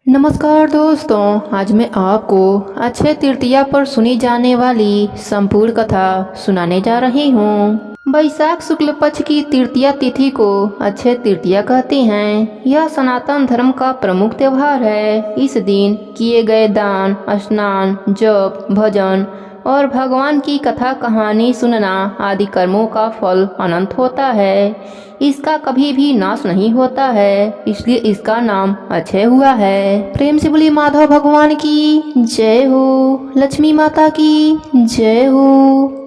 नमस्कार दोस्तों, आज मैं आपको अक्षय तृतीया पर सुनी जाने वाली संपूर्ण कथा सुनाने जा रही हूँ। वैशाख शुक्ल पक्ष की तृतीया तिथि को अक्षय तृतीया कहते हैं। यह सनातन धर्म का प्रमुख त्योहार है। इस दिन किए गए दान, स्नान, जप, भजन और भगवान की कथा कहानी सुनना आदि कर्मों का फल अनंत होता है। इसका कभी भी नाश नहीं होता है, इसलिए इसका नाम अक्षय हुआ है। प्रेम से बोली माधव भगवान की जय हो, लक्ष्मी माता की जय हो।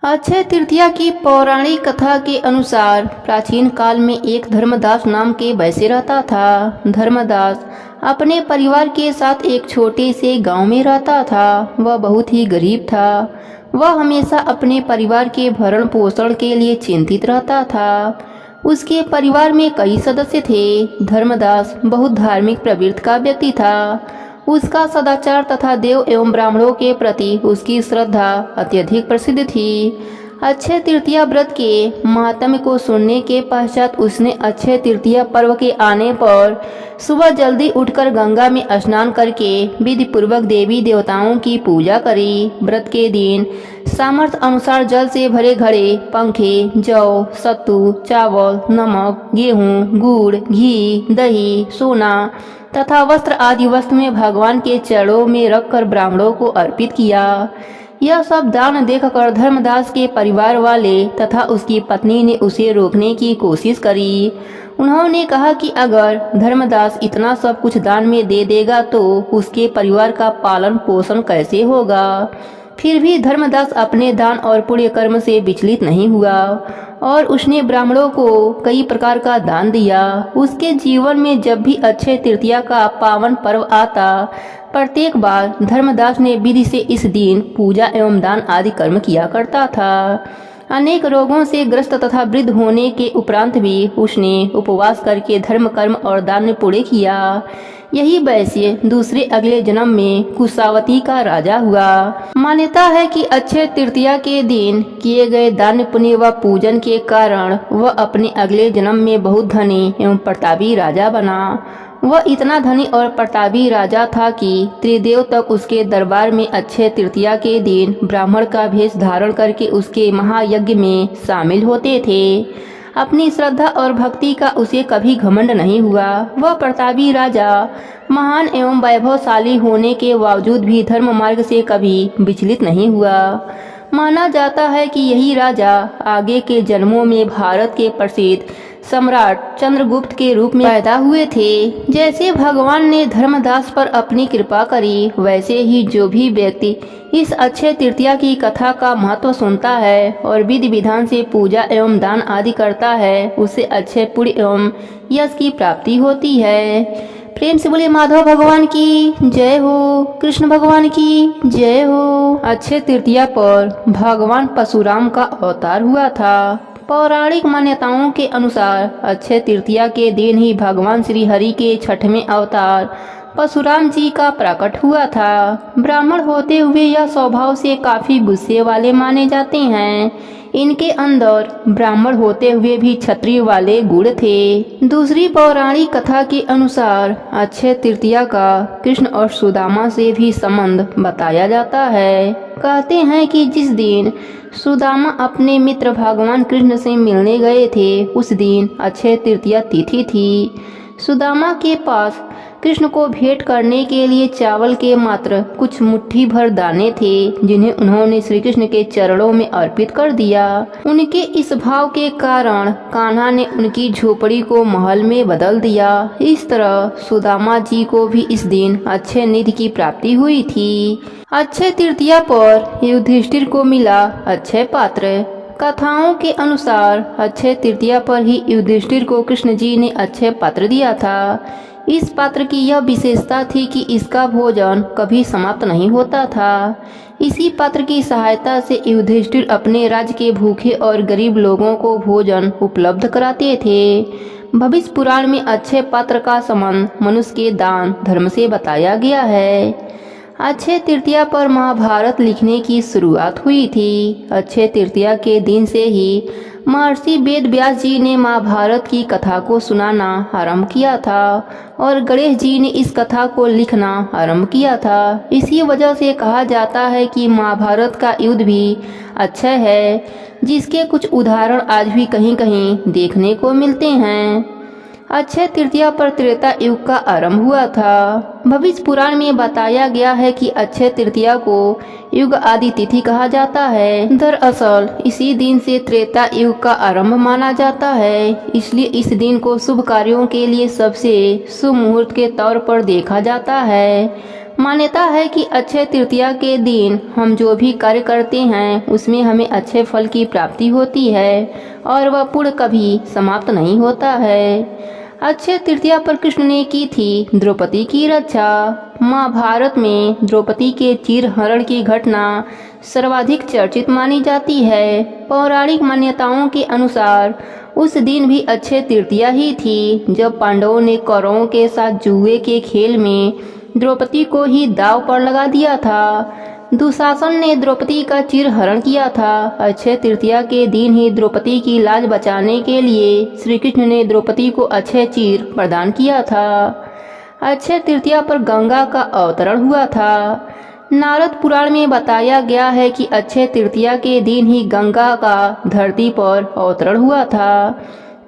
अक्षय तृतीया की पौराणिक कथा के अनुसार प्राचीन काल में एक धर्मदास नाम के वैश्य रहता था। धर्मदास अपने परिवार के साथ एक छोटे से गांव में रहता था। वह बहुत ही गरीब था। वह हमेशा अपने परिवार के भरण पोषण के लिए चिंतित रहता था। उसके परिवार में कई सदस्य थे। धर्मदास बहुत धार्मिक प्रवृत्ति का व्यक्ति था। उसका सदाचार तथा देव एवं ब्राह्मणों के प्रति उसकी श्रद्धा अत्यधिक प्रसिद्ध थी। अक्षय तृतीया व्रत के महात्म्य को सुनने के पश्चात उसने अक्षय तृतीया पर्व के आने पर सुबह जल्दी उठकर गंगा में स्नान करके विधि पूर्वक देवी देवताओं की पूजा करी। व्रत के दिन सामर्थ्य अनुसार जल से भरे घड़े, पंखे, जौ, सत्तू, चावल, नमक, गेहूं, गुड़, घी, दही, सोना तथा वस्त्र आदि वस्तु में भगवान के चरणों में रखकर ब्राह्मणों को अर्पित किया। यह सब दान देखकर धर्मदास के परिवार वाले तथा उसकी पत्नी ने उसे रोकने की कोशिश करी। उन्होंने कहा कि अगर धर्मदास इतना सब कुछ दान में दे देगा तो उसके परिवार का पालन पोषण कैसे होगा। फिर भी धर्मदास अपने दान और पुण्य कर्म से विचलित नहीं हुआ और उसने ब्राह्मणों को कई प्रकार का दान दिया। उसके जीवन में जब भी अक्षय तृतीया का पावन पर्व आता, प्रत्येक बार धर्मदास ने विधि से इस दिन पूजा एवं दान आदि कर्म किया करता था। अनेक रोगों से ग्रस्त तथा वृद्ध होने के उपरांत भी उसने उपवास करके धर्म कर्म और दान पूरे किया। यही वैश्य दूसरे अगले जन्म में कुशावती का राजा हुआ। मान्यता है कि अक्षय तृतीया के दिन किए गए दान पुण्य व पूजन के कारण वह अपने अगले जन्म में बहुत धनी एवं प्रतापी राजा बना। वह इतना धनी और प्रतापी राजा था कि त्रिदेव तक उसके दरबार में अक्षय तृतीया के दिन ब्राह्मण का भेष धारण करके उसके महायज्ञ में शामिल होते थे। अपनी श्रद्धा और भक्ति का उसे कभी घमंड नहीं हुआ। वह प्रतापी राजा महान एवं वैभवशाली होने के बावजूद भी धर्म मार्ग से कभी विचलित नहीं हुआ। माना जाता है कि यही राजा आगे के जन्मों में भारत के प्रसिद्ध सम्राट चंद्रगुप्त के रूप में पैदा हुए थे। जैसे भगवान ने धर्मदास पर अपनी कृपा करी, वैसे ही जो भी व्यक्ति इस अक्षय तृतीया की कथा का महत्व सुनता है और विधि विधान से पूजा एवं दान आदि करता है, उसे अक्षय पुण्य एवं यश की प्राप्ति होती है। प्रेम से बोले माधव भगवान की जय हो, कृष्ण भगवान की जय हो। अक्षय तृतीया पर भगवान परशुराम का अवतार हुआ था। पौराणिक मान्यताओं के अनुसार अक्षय तृतीया के दिन ही भगवान श्री हरि के छठवें अवतार परशुराम जी का प्रकट हुआ था। ब्राह्मण होते हुए यह स्वभाव से काफी गुस्से वाले माने जाते हैं। इनके अंदर ब्राह्मण होते हुए भी क्षत्रिय वाले गुण थे। दूसरी पौराणिक कथा के अनुसार अक्षय तृतीया का कृष्ण और सुदामा से भी संबंध बताया जाता है। कहते हैं कि जिस दिन सुदामा अपने मित्र भगवान कृष्ण से मिलने गए थे, उस दिन अक्षय तृतीया तिथि थी। सुदामा के पास कृष्ण को भेंट करने के लिए चावल के मात्र कुछ मुट्ठी भर दाने थे, जिन्हें उन्होंने श्री कृष्ण के चरणों में अर्पित कर दिया। उनके इस भाव के कारण कान्हा ने उनकी झोपड़ी को महल में बदल दिया। इस तरह सुदामा जी को भी इस दिन अक्षय निधि की प्राप्ति हुई थी। अक्षय तृतीया पर युधिष्ठिर को मिला अक्षय पात्र। कथाओं के अनुसार अक्षय तृतीया पर ही युधिष्ठिर को कृष्ण जी ने अक्षय पात्र दिया था। इस पात्र की यह विशेषता थी कि इसका भोजन कभी समाप्त नहीं होता था। इसी पात्र की सहायता से युधिष्ठिर अपने राज्य के भूखे और गरीब लोगों को भोजन उपलब्ध कराते थे। भविष्य पुराण में अक्षय पात्र का संबंध मनुष्य के दान धर्म से बताया गया है। अक्षय तृतीया पर महाभारत लिखने की शुरुआत हुई थी। अक्षय तृतीया के दिन से ही महर्षि वेद व्यास जी ने महाभारत की कथा को सुनाना आरंभ किया था और गणेश जी ने इस कथा को लिखना आरंभ किया था। इसी वजह से कहा जाता है कि महाभारत का युद्ध भी अक्षय है, जिसके कुछ उदाहरण आज भी कहीं कहीं देखने को मिलते हैं। अक्षय तृतीया पर त्रेता युग का आरंभ हुआ था। भविष्य पुराण में बताया गया है कि अक्षय तृतीया को युग आदि तिथि कहा जाता है। दरअसल इसी दिन से त्रेता युग का आरंभ माना जाता है, इसलिए इस दिन को शुभ कार्यों के लिए सबसे शुभ मुहूर्त के तौर पर देखा जाता है। मान्यता है कि अक्षय तृतीया के दिन हम जो भी कार्य करते हैं उसमें हमें अच्छे फल की प्राप्ति होती है और वह पुण्य कभी समाप्त नहीं होता है। अक्षय तृतीया पर कृष्ण ने की थी द्रौपदी की रक्षा। महाभारत में द्रौपदी के चीरहरण की घटना सर्वाधिक चर्चित मानी जाती है। पौराणिक मान्यताओं के अनुसार उस दिन भी अक्षय तृतीया ही थी जब पांडवों ने कौरवों के साथ जुए के खेल में द्रौपदी को ही दांव पर लगा दिया था। दुशासन ने द्रौपदी का चीरहरण किया था। अक्षय तृतीया के दिन ही द्रौपदी की लाज बचाने के लिए श्री कृष्ण ने द्रौपदी को अक्षय चीर प्रदान किया था। अक्षय तृतीया पर गंगा का अवतरण हुआ था। नारद पुराण में बताया गया है कि अक्षय तृतीया के दिन ही गंगा का धरती पर अवतरण हुआ था।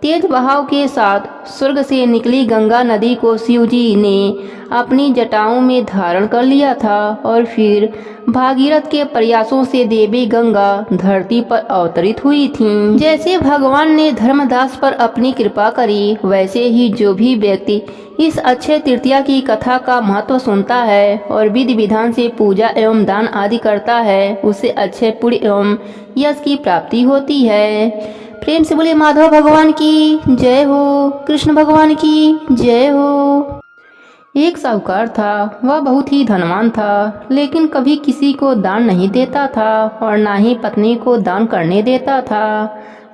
तेज बहाव के साथ स्वर्ग से निकली गंगा नदी को शिवजी ने अपनी जटाओं में धारण कर लिया था और फिर भागीरथ के प्रयासों से देवी गंगा धरती पर अवतरित हुई थीं। जैसे भगवान ने धर्मदास पर अपनी कृपा करी, वैसे ही जो भी व्यक्ति इस अक्षय तृतीया की कथा का महत्व सुनता है और विधि विधान से पूजा एवं दान आदि करता है, उसे अक्षय पुण्य एवं यश की प्राप्ति होती है। प्रेम से बोले माधव भगवान की जय हो, कृष्ण भगवान की जय हो। एक साहूकार था। वह बहुत ही धनवान था, लेकिन कभी किसी को दान नहीं देता था और ना ही पत्नी को दान करने देता था।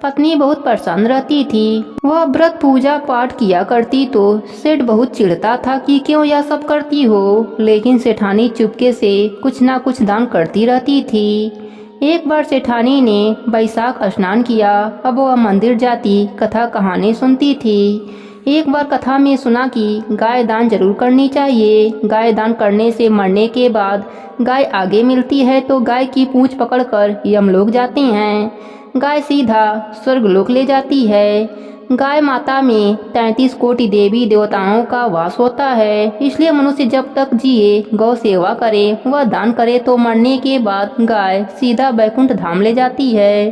पत्नी बहुत परेशान रहती थी। वह व्रत पूजा पाठ किया करती तो सेठ बहुत चिढ़ता था कि क्यों यह सब करती हो, लेकिन सेठानी चुपके से कुछ ना कुछ दान करती रहती थी। एक बार सेठानी ने बैसाख स्नान किया। अब वह मंदिर जाती कथा कहानी सुनती थी। एक बार कथा में सुना कि गाय दान जरूर करनी चाहिए। गाय दान करने से मरने के बाद गाय आगे मिलती है तो गाय की पूंछ पकड़कर यमलोक जाते हैं। गाय सीधा स्वर्गलोक ले जाती है। गाय माता में 33 कोटि देवी देवताओं का वास होता है, इसलिए मनुष्य जब तक जिए गौ सेवा करे, वह दान करे तो मरने के बाद गाय सीधा बैकुंठ धाम ले जाती है।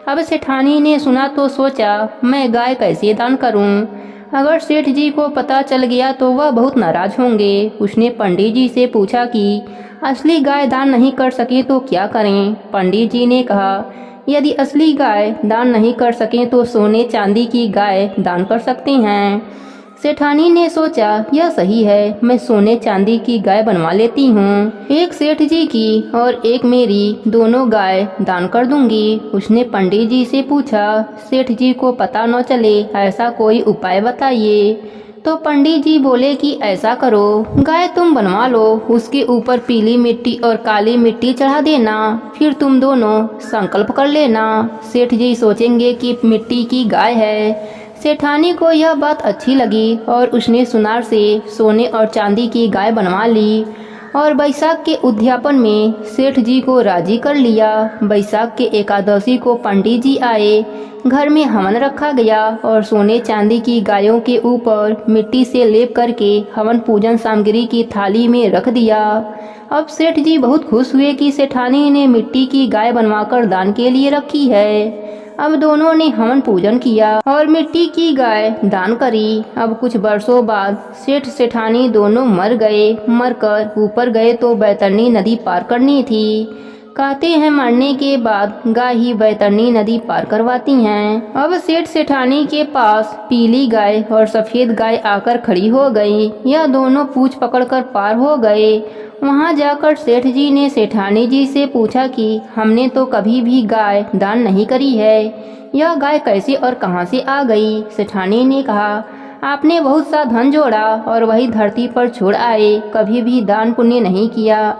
अब सेठानी ने सुना तो सोचा, मैं गाय कैसे दान करूं? अगर सेठ जी को पता चल गया तो वह बहुत नाराज होंगे। उसने पंडित जी से पूछा कि असली गाय दान नहीं कर सके तो क्या करें? पंडित जी ने कहा, यदि असली गाय दान नहीं कर सकें तो सोने चांदी की गाय दान कर सकते हैं। सेठानी ने सोचा, यह सही है, मैं सोने चांदी की गाय बनवा लेती हूँ। एक सेठ जी की और एक मेरी, दोनों गाय दान कर दूंगी। उसने पंडित जी से पूछा, सेठ जी को पता न चले ऐसा कोई उपाय बताइए। तो पंडित जी बोले कि ऐसा करो, गाय तुम बनवा लो, उसके ऊपर पीली मिट्टी और काली मिट्टी चढ़ा देना, फिर तुम दोनों संकल्प कर लेना। सेठ जी सोचेंगे कि मिट्टी की गाय है। सेठानी को यह बात अच्छी लगी और उसने सुनार से सोने और चांदी की गाय बनवा ली और बैसाख के उद्यापन में सेठ जी को राजी कर लिया। बैसाख के एकादशी को पंडित जी आए। घर में हवन रखा गया और सोने चांदी की गायों के ऊपर मिट्टी से लेप करके हवन पूजन सामग्री की थाली में रख दिया। अब सेठ जी बहुत खुश हुए कि सेठानी ने मिट्टी की गाय बनवाकर दान के लिए रखी है। अब दोनों ने हवन पूजन किया और मिट्टी की गाय दान करी। अब कुछ वर्षों बाद सेठ सेठानी दोनों मर गए। मरकर ऊपर गए तो बैतरणी नदी पार करनी थी। कहते हैं मरने के बाद गाय ही बैतरणी नदी पार करवाती हैं। अब सेठ सेठानी के पास पीली गाय और सफेद गाय आकर खड़ी हो गई। यह दोनों पूंछ पकड़कर पार हो गए। वहां जाकर सेठ जी ने सेठानी जी से पूछा कि हमने तो कभी भी गाय दान नहीं करी है, यह गाय कैसे और कहां से आ गई? सेठानी ने कहा, आपने बहुत सा धन जोड़ा और वही धरती पर छोड़ आए, कभी भी दान पुण्य नहीं किया।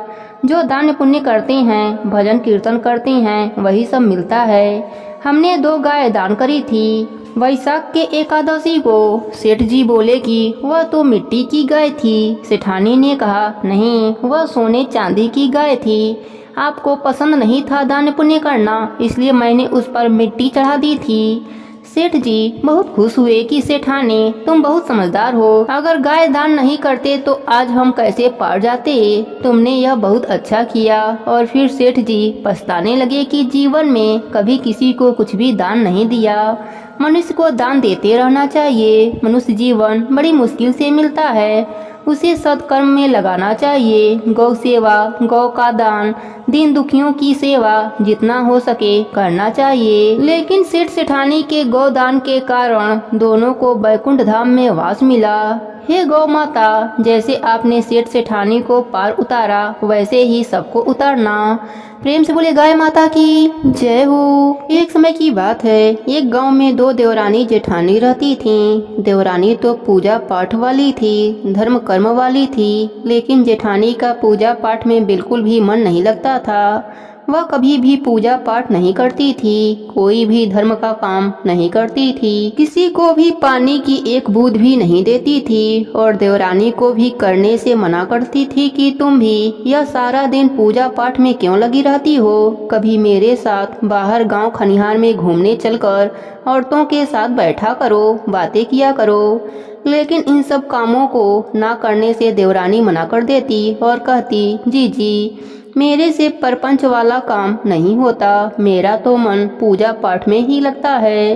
जो दान पुण्य करते हैं, भजन कीर्तन करते हैं, वही सब मिलता है। हमने 2 गाय दान करी थी। वैशाख के एकादशी को सेठ जी बोले कि वह तो मिट्टी की गाय थी। सेठानी ने कहा, नहीं, वह सोने चांदी की गाय थी। आपको पसंद नहीं था दान पुण्य करना, इसलिए मैंने उस पर मिट्टी चढ़ा दी थी। सेठ जी बहुत खुश हुए कि सेठानी, तुम बहुत समझदार हो। अगर गाय दान नहीं करते तो आज हम कैसे पार जाते। तुमने यह बहुत अच्छा किया। और फिर सेठ जी पछताने लगे कि जीवन में कभी किसी को कुछ भी दान नहीं दिया। मनुष्य को दान देते रहना चाहिए। मनुष्य जीवन बड़ी मुश्किल से मिलता है, उसे सत्कर्म में लगाना चाहिए। गौ सेवा, गौ का दान, दीन दुखियों की सेवा जितना हो सके करना चाहिए। लेकिन सेठ सेठानी के गौदान के कारण दोनों को बैकुंठ धाम में वास मिला। हे गौ माता, जैसे आपने सेठ सेठानी को पार उतारा, वैसे ही सबको उतारना। प्रेम से बोले गाय माता की जय हो। एक समय की बात है, एक गांव में 2 देवरानी जेठानी रहती थीं। देवरानी तो पूजा पाठ वाली थी, धर्म कर्म वाली थी, लेकिन जेठानी का पूजा पाठ में बिल्कुल भी मन नहीं लगता था। वह कभी भी पूजा पाठ नहीं करती थी, कोई भी धर्म का काम नहीं करती थी, किसी को भी पानी की एक बूंद भी नहीं देती थी, और देवरानी को भी करने से मना करती थी कि तुम भी यह सारा दिन पूजा पाठ में क्यों लगी रहती हो। कभी मेरे साथ बाहर गांव खनिहार में घूमने चलकर औरतों के साथ बैठा करो, बातें किया करो। लेकिन इन सब कामों को ना करने से देवरानी मना कर देती और कहती, जी मेरे से परपंच वाला काम नहीं होता, मेरा तो मन पूजा पाठ में ही लगता है।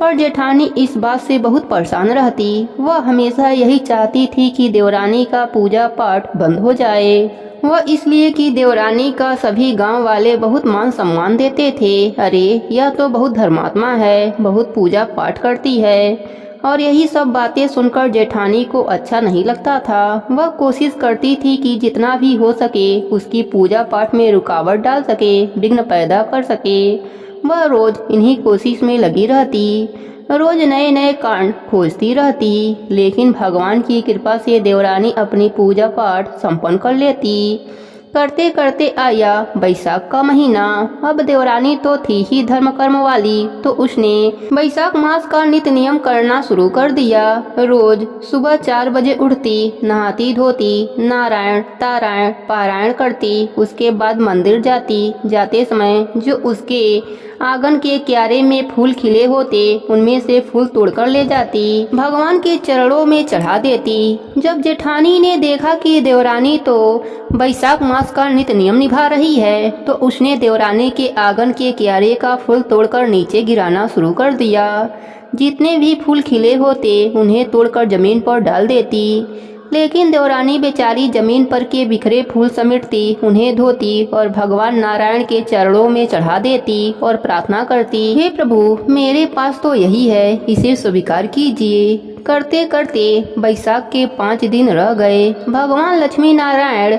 पर जेठानी इस बात से बहुत परेशान रहती। वह हमेशा यही चाहती थी कि देवरानी का पूजा पाठ बंद हो जाए। वह इसलिए कि देवरानी का सभी गांव वाले बहुत मान सम्मान देते थे। अरे यह तो बहुत धर्मात्मा है, बहुत पूजा पाठ करती है। और यही सब बातें सुनकर जेठानी को अच्छा नहीं लगता था। वह कोशिश करती थी कि जितना भी हो सके उसकी पूजा पाठ में रुकावट डाल सके, विघ्न पैदा कर सके। वह रोज इन्हीं कोशिश में लगी रहती, रोज नए नए कांड खोजती रहती। लेकिन भगवान की कृपा से देवरानी अपनी पूजा पाठ संपन्न कर लेती। करते करते आया बैसाख का महीना। अब देवरानी तो थी ही धर्म कर्म वाली, तो उसने बैसाख मास का नित्य नियम करना शुरू कर दिया। रोज सुबह 4 बजे उठती, नहाती धोती, नारायण तारायण पारायण करती, उसके बाद मंदिर जाती। जाते समय जो उसके आंगन के क्यारे में फूल खिले होते, उनमें से फूल तोड़कर ले जाती, भगवान के चरणों में चढ़ा देती। जब जेठानी ने देखा कि देवरानी तो बैसाख मास का नित्य नियम निभा रही है, तो उसने देवरानी के आंगन के क्यारे का फूल तोड़कर नीचे गिराना शुरू कर दिया। जितने भी फूल खिले होते उन्हें तोड़कर जमीन पर डाल देती। लेकिन देवरानी बेचारी जमीन पर के बिखरे फूल समेटती, उन्हें धोती और भगवान नारायण के चरणों में चढ़ा देती और प्रार्थना करती, हे प्रभु, मेरे पास तो यही है, इसे स्वीकार कीजिए। करते करते बैसाख के 5 दिन रह गए। भगवान लक्ष्मी नारायण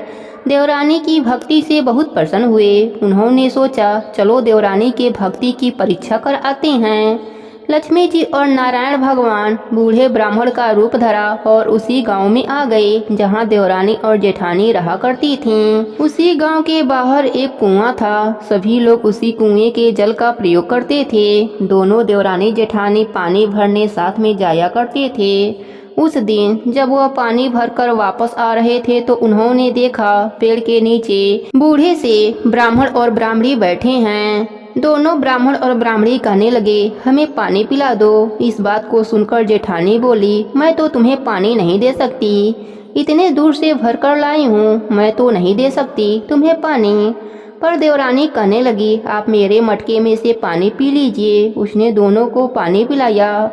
देवरानी की भक्ति से बहुत प्रसन्न हुए। उन्होंने सोचा, चलो देवरानी के भक्ति की परीक्षा कर आते हैं। लक्ष्मी जी और नारायण भगवान बूढ़े ब्राह्मण का रूप धरा और उसी गांव में आ गए जहां देवरानी और जेठानी रहा करती थीं। उसी गांव के बाहर एक कुआं था। सभी लोग उसी कुएं के जल का प्रयोग करते थे। दोनों देवरानी जेठानी पानी भरने साथ में जाया करते थे। उस दिन जब वह पानी भरकर वापस आ रहे थे तो उन्होंने देखा पेड़ के नीचे बूढ़े से ब्राह्मण और ब्राह्मणी बैठे हैं। दोनों ब्राह्मण और ब्राह्मणी कहने लगे, हमें पानी पिला दो। इस बात को सुनकर जेठानी बोली, मैं तो तुम्हें पानी नहीं दे सकती, इतने दूर से भरकर लाई हूँ, मैं तो नहीं दे सकती तुम्हें पानी। पर देवरानी कहने लगी, आप मेरे मटके में से पानी पी लीजिए। उसने दोनों को पानी पिलाया।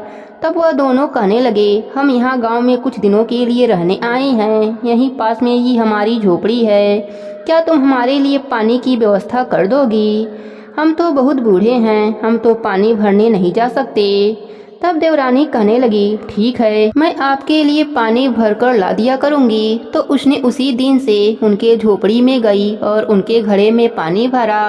तब वह दोनों कहने लगे, हम यहाँ गांव में कुछ दिनों के लिए रहने आए हैं, यहीं पास में ही हमारी झोपड़ी है, क्या तुम हमारे लिए पानी की व्यवस्था कर दोगी? हम तो बहुत बूढ़े हैं, हम तो पानी भरने नहीं जा सकते। तब देवरानी कहने लगी, ठीक है, मैं आपके लिए पानी भरकर ला दिया करूंगी। तो उसने उसी दिन से उनके झोपड़ी में गई और उनके घड़े में पानी भरा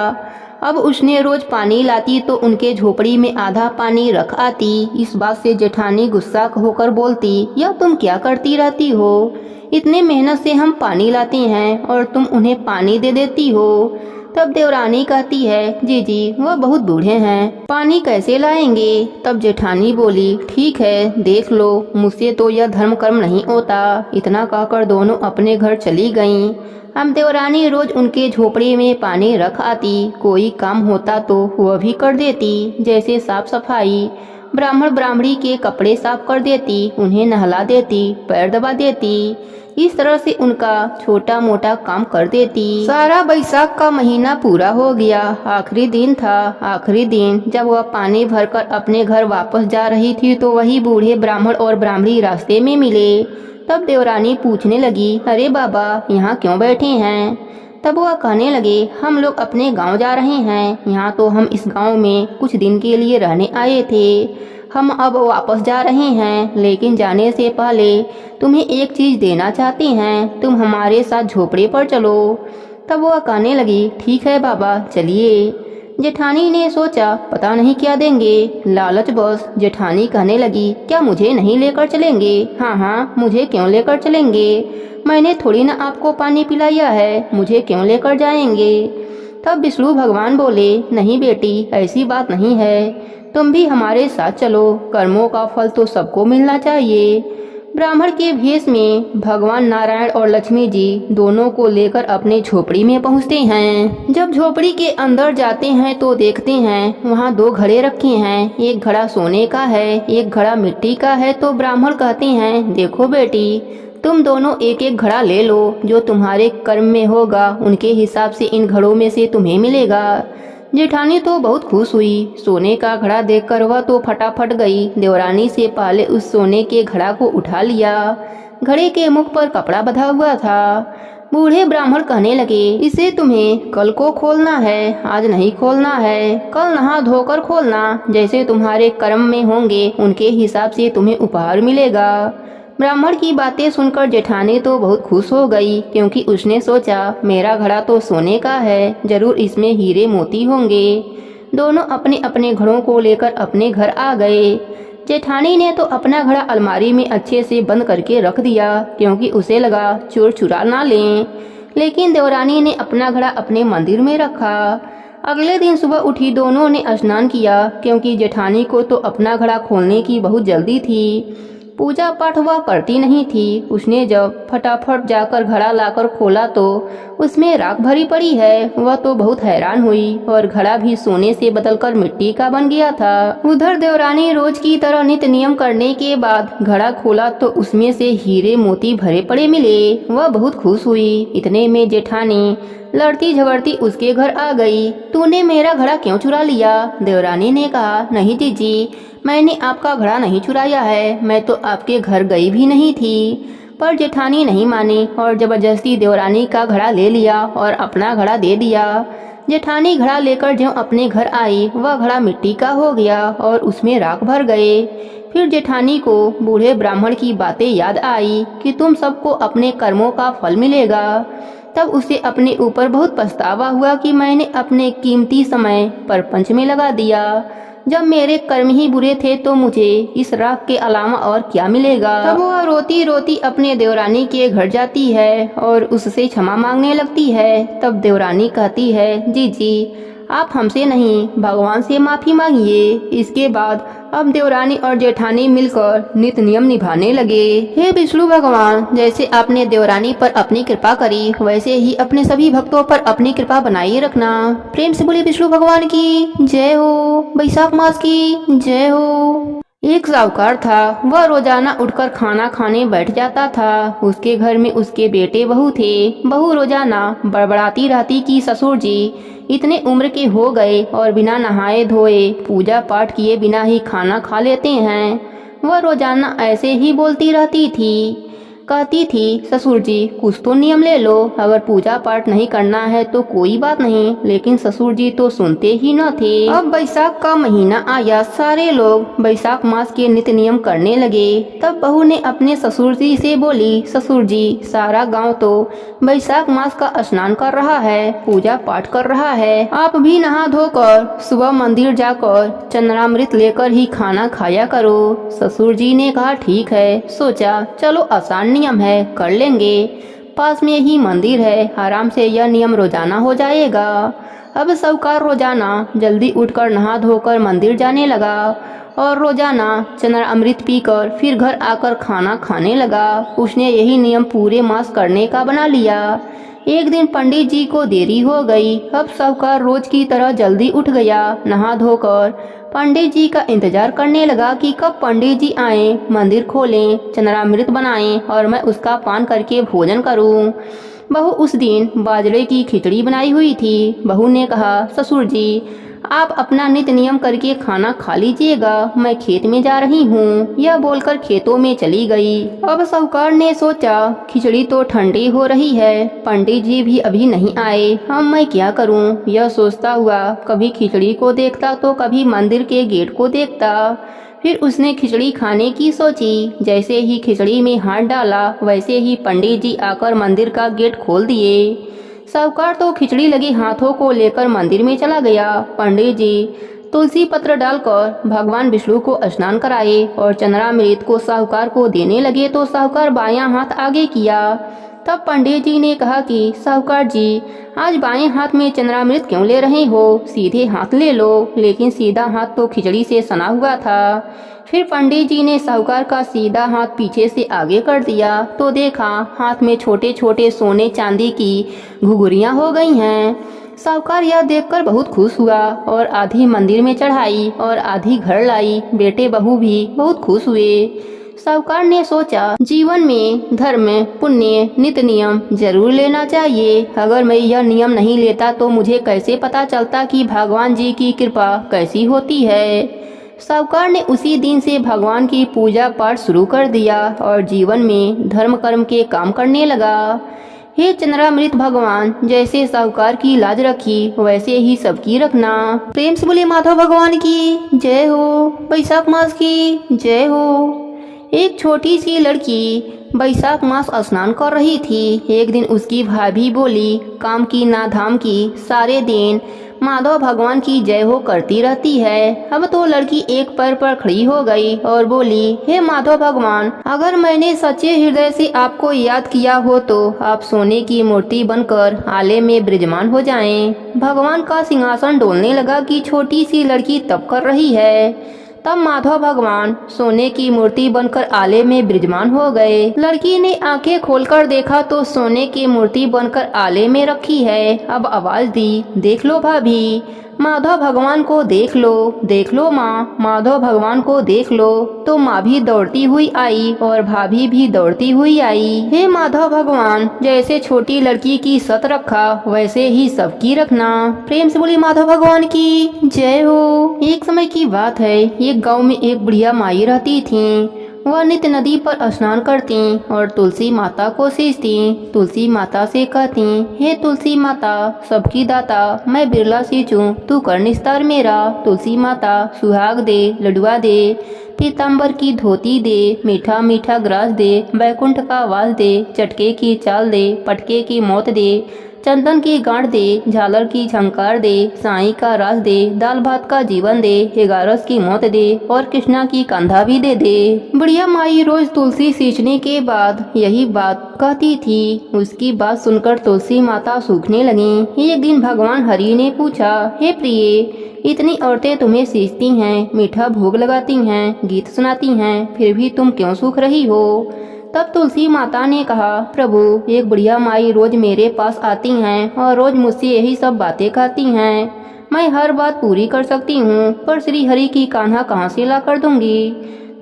अब उसने रोज पानी लाती तो उनके झोपड़ी में आधा पानी रख आती। इस बात से जेठानी गुस्सा होकर बोलती, यह तुम क्या करती रहती हो? इतने मेहनत से हम पानी लाते हैं और तुम उन्हें पानी दे देती हो। तब देवरानी कहती है, जी वह बहुत बूढ़े हैं, पानी कैसे लाएंगे? तब जेठानी बोली, ठीक है देख लो, मुझसे तो यह धर्म कर्म नहीं होता। इतना कहकर दोनों अपने घर चली गईं। अब देवरानी रोज उनके झोपड़ी में पानी रख आती। कोई काम होता तो वह भी कर देती, जैसे साफ सफाई। ब्राह्मण ब्राह्मणी के कपड़े साफ कर देती, उन्हें नहला देती, पैर दबा देती। इस तरह से उनका छोटा मोटा काम कर देती। सारा बैसाख का महीना पूरा हो गया। आखिरी दिन था। आखिरी दिन जब वह पानी भरकर अपने घर वापस जा रही थी तो वही बूढ़े ब्राह्मण और ब्राह्मणी रास्ते में मिले। तब देवरानी पूछने लगी, अरे बाबा यहाँ क्यों बैठे हैं? तब वह कहने लगे, हम लोग अपने गांव जा रहे हैं। यहाँ तो हम इस गांव में कुछ दिन के लिए रहने आए थे। हम अब वापस जा रहे हैं, लेकिन जाने से पहले तुम्हें एक चीज देना चाहते हैं। तुम हमारे साथ झोपड़े पर चलो। तब वह कहने लगी, ठीक है बाबा चलिए। जेठानी ने सोचा पता नहीं क्या देंगे। लालच बस जेठानी कहने लगी, क्या मुझे नहीं लेकर चलेंगे? हाँ मुझे क्यों लेकर चलेंगे? मैंने थोड़ी ना आपको पानी पिलाया है, मुझे क्यों लेकर जाएंगे? तब विष्णु भगवान बोले, नहीं बेटी ऐसी बात नहीं है, तुम भी हमारे साथ चलो। कर्मों का फल तो सबको मिलना चाहिए। ब्राह्मण के भेष में भगवान नारायण और लक्ष्मी जी दोनों को लेकर अपने झोपड़ी में पहुंचते हैं। जब झोपड़ी के अंदर जाते हैं तो देखते हैं वहां 2 घड़े रखे हैं। एक घड़ा सोने का है, एक घड़ा मिट्टी का है। तो ब्राह्मण कहते हैं, देखो बेटी तुम दोनों एक एक घड़ा ले लो, जो तुम्हारे कर्म में होगा उनके हिसाब से इन घड़ों में से तुम्हें मिलेगा। जेठानी तो बहुत खुश हुई। सोने का घड़ा देखकर वह तो फटाफट गई। देवरानी से पहले उस सोने के घड़ा को उठा लिया। घड़े के मुख पर कपड़ा बंधा हुआ था। बूढ़े ब्राह्मण कहने लगे, इसे तुम्हें कल को खोलना है, आज नहीं खोलना है। कल नहा धोकर खोलना, जैसे तुम्हारे कर्म में होंगे उनके हिसाब से तुम्हें उपहार मिलेगा। ब्राह्मण की बातें सुनकर जेठानी तो बहुत खुश हो गई, क्योंकि उसने सोचा मेरा घड़ा तो सोने का है, जरूर इसमें हीरे मोती होंगे। दोनों अपने अपने घड़ों को लेकर अपने घर आ गए। जेठानी ने तो अपना घड़ा अलमारी में अच्छे से बंद करके रख दिया, क्योंकि उसे लगा चोर चुरा ना लें। लेकिन देवरानी ने अपना घड़ा अपने मंदिर में रखा। अगले दिन सुबह उठी दोनों ने स्नान किया, क्योंकि जेठानी को तो अपना घड़ा खोलने की बहुत जल्दी थी। पूजा पाठ वह करती नहीं थी। उसने जब फटाफट जाकर घड़ा लाकर खोला तो उसमें राख भरी पड़ी है। वह तो बहुत हैरान हुई, और घड़ा भी सोने से बदलकर मिट्टी का बन गया था। उधर देवरानी रोज की तरह नित्य नियम करने के बाद घड़ा खोला तो उसमें से हीरे मोती भरे पड़े मिले। वह बहुत खुश हुई। इतने में जेठानी लड़ती झगड़ती उसके घर आ गई। तूने मेरा घड़ा क्यों चुरा लिया? देवरानी ने कहा, नहीं जीजी, मैंने आपका घड़ा नहीं चुराया है, मैं तो आपके घर गई भी नहीं थी। पर जेठानी नहीं मानी और जबरदस्ती देवरानी का घड़ा ले लिया और अपना घड़ा दे दिया। जेठानी घड़ा लेकर जो अपने घर आई वह घड़ा मिट्टी का हो गया और उसमें राख भर गए। फिर जेठानी को बूढ़े ब्राह्मण की बातें याद आई कि तुम सबको अपने कर्मों का फल मिलेगा। तब उसे अपने ऊपर बहुत पछतावा हुआ कि मैंने अपने कीमती समय परपंच में लगा दिया। जब मेरे कर्म ही बुरे थे तो मुझे इस राख के अलावा और क्या मिलेगा। तब वह रोती रोती अपने देवरानी के घर जाती है और उससे क्षमा मांगने लगती है। तब देवरानी कहती है, जी आप हमसे नहीं भगवान से माफी मांगिए। इसके बाद अब देवरानी और जेठानी मिलकर नित्य नियम निभाने लगे। हे विष्णु भगवान, जैसे आपने देवरानी पर अपनी कृपा करी वैसे ही अपने सभी भक्तों पर अपनी कृपा बनाए रखना। प्रेम से बोले विष्णु भगवान की जय हो। बैसाख मास की जय हो। एक साहूकार था। वह रोजाना उठकर खाना खाने बैठ जाता था। उसके घर में उसके बेटे बहू थे। बहू रोजाना बड़बड़ाती रहती कि ससुर जी इतने उम्र के हो गए और बिना नहाए धोए पूजा पाठ किए बिना ही खाना खा लेते हैं। वह रोजाना ऐसे ही बोलती रहती थी। कहती थी, ससुर जी कुछ तो नियम ले लो, अगर पूजा पाठ नहीं करना है तो कोई बात नहीं, लेकिन ससुर जी तो सुनते ही न थे। अब बैसाख का महीना आया, सारे लोग बैसाख मास के नित्य नियम करने लगे। तब बहू ने अपने ससुर जी से बोली, ससुर जी सारा गांव तो बैसाख मास का स्नान कर रहा है, पूजा पाठ कर रहा है, आप भी नहा धोकर सुबह मंदिर जाकर चंद्रामृत लेकर ही खाना खाया करो। ससुर जी ने कहा ठीक है। सोचा चलो आसान नियम है, कर लेंगे, पास में ही मंदिर है, आराम से यह नियम रोजाना हो जाएगा। अब साहूकार रोजाना जल्दी उठकर नहा धोकर मंदिर जाने लगा और रोजाना चंद्रामृत पीकर फिर घर आकर खाना खाने लगा। उसने यही नियम पूरे मास करने का बना लिया। एक दिन पंडित जी को देरी हो गई। अब साहूकार रोज की तरह जल्दी उठ गया, नहा धोकर पंडित जी का इंतजार करने लगा कि कब पंडित जी आए, मंदिर खोलें, चंद्रामृत बनाएं और मैं उसका पान करके भोजन करूं। बहू उस दिन बाजरे की खिचड़ी बनाई हुई थी। बहू ने कहा, ससुर जी आप अपना नित्य नियम करके खाना खा लीजिएगा, मैं खेत में जा रही हूँ। यह बोलकर खेतों में चली गई। अब साहूकार ने सोचा खिचड़ी तो ठंडी हो रही है, पंडित जी भी अभी नहीं आए, अब मैं क्या करूँ। यह सोचता हुआ कभी खिचड़ी को देखता तो कभी मंदिर के गेट को देखता। फिर उसने खिचड़ी खाने की सोची। जैसे ही खिचड़ी में हाथ डाला वैसे ही पंडित जी आकर मंदिर का गेट खोल दिए। साहूकार तो खिचड़ी लगे हाथों को लेकर मंदिर में चला गया। पंडित जी तुलसी पत्र डालकर भगवान विष्णु को स्नान कराए और चंद्रामृत को साहूकार को देने लगे तो साहूकार बायां हाथ आगे किया। तब पंडित जी ने कहा कि साहूकार जी आज बाएं हाथ में चंद्रामृत क्यों ले रहे हो, सीधे हाथ ले लो। लेकिन सीधा हाथ तो खिचड़ी से सना हुआ था। फिर पंडित जी ने साहूकार का सीधा हाथ पीछे से आगे कर दिया तो देखा हाथ में छोटे छोटे सोने चांदी की घुघुरियां हो गई हैं। साहूकार यह देखकर बहुत खुश हुआ और आधी मंदिर में चढ़ाई और आधी घर लाई। बेटे बहू भी बहुत खुश हुए। साहूकार ने सोचा जीवन में धर्म, पुण्य, नित्य नियम जरूर लेना चाहिए। अगर मैं यह नियम नहीं लेता तो मुझे कैसे पता चलता कि भगवान जी की कृपा कैसी होती है। साहूकार ने उसी दिन से भगवान की पूजा पाठ शुरू कर दिया और जीवन में धर्म कर्म के काम करने लगा। हे चंद्रामृत भगवान, जैसे साहूकार की लाज रखी वैसे ही सबकी रखना। प्रेम से बोले माधव भगवान की जय हो, बैसाख मास की जय हो। एक छोटी सी लड़की बैसाख मास स्नान कर रही थी। एक दिन उसकी भाभी बोली, काम की ना धाम की, सारे दिन माधव भगवान की जय हो करती रहती है। अब तो लड़की एक पैर पर खड़ी हो गई और बोली, हे माधव भगवान, अगर मैंने सच्चे हृदय से आपको याद किया हो तो आप सोने की मूर्ति बनकर आले में विराजमान हो जाएं। भगवान का सिंहासन डोलने लगा कि छोटी सी लड़की तप कर रही है। तब माधव भगवान सोने की मूर्ति बनकर आले में विराजमान हो गए। लड़की ने आंखें खोलकर देखा तो सोने की मूर्ति बनकर आले में रखी है। अब आवाज दी, देख लो भाभी, माधव भगवान को देख लो माँ, माधव भगवान को देख लो। तो माँ भी दौड़ती हुई आई और भाभी भी दौड़ती हुई आई। हे माधव भगवान, जैसे छोटी लड़की की सत रखा वैसे ही सबकी रखना। प्रेम से बोली माधव भगवान की जय हो। एक समय की बात है, एक गांव में एक बुढ़िया माई रहती थी। वह नित्य नदी पर स्नान करती और तुलसी माता को सींचती। तुलसी माता से कहती, हे तुलसी माता सबकी दाता, मैं बिरला सींचूं, तू कर निस्तार मेरा। तुलसी माता सुहाग दे, लडुआ दे, पीताम्बर की धोती दे, मीठा मीठा ग्रास दे, बैकुंठ का वास दे, चटके की चाल दे, पटके की मौत दे, चंदन की गांठ दे, झालर की झंकार दे, साई का रास दे, दाल भात का जीवन दे, 11 की मौत दे और कृष्णा की कंधा भी दे दे। बुढ़िया माई रोज तुलसी सींचने के बाद यही बात कहती थी। उसकी बात सुनकर तुलसी माता सूखने लगी। एक दिन भगवान हरि ने पूछा, हे प्रिय, इतनी औरतें तुम्हें सींचती हैं, मीठा भोग लगाती हैं, गीत सुनाती हैं, फिर भी तुम क्यों सूख रही हो। तब तुलसी माता ने कहा, प्रभु, एक बुढ़िया माई रोज मेरे पास आती हैं और रोज मुझसे यही सब बातें कहती हैं। मैं हर बात पूरी कर सकती हूँ, पर श्री हरि की कान्हा कहाँ से ला कर दूंगी।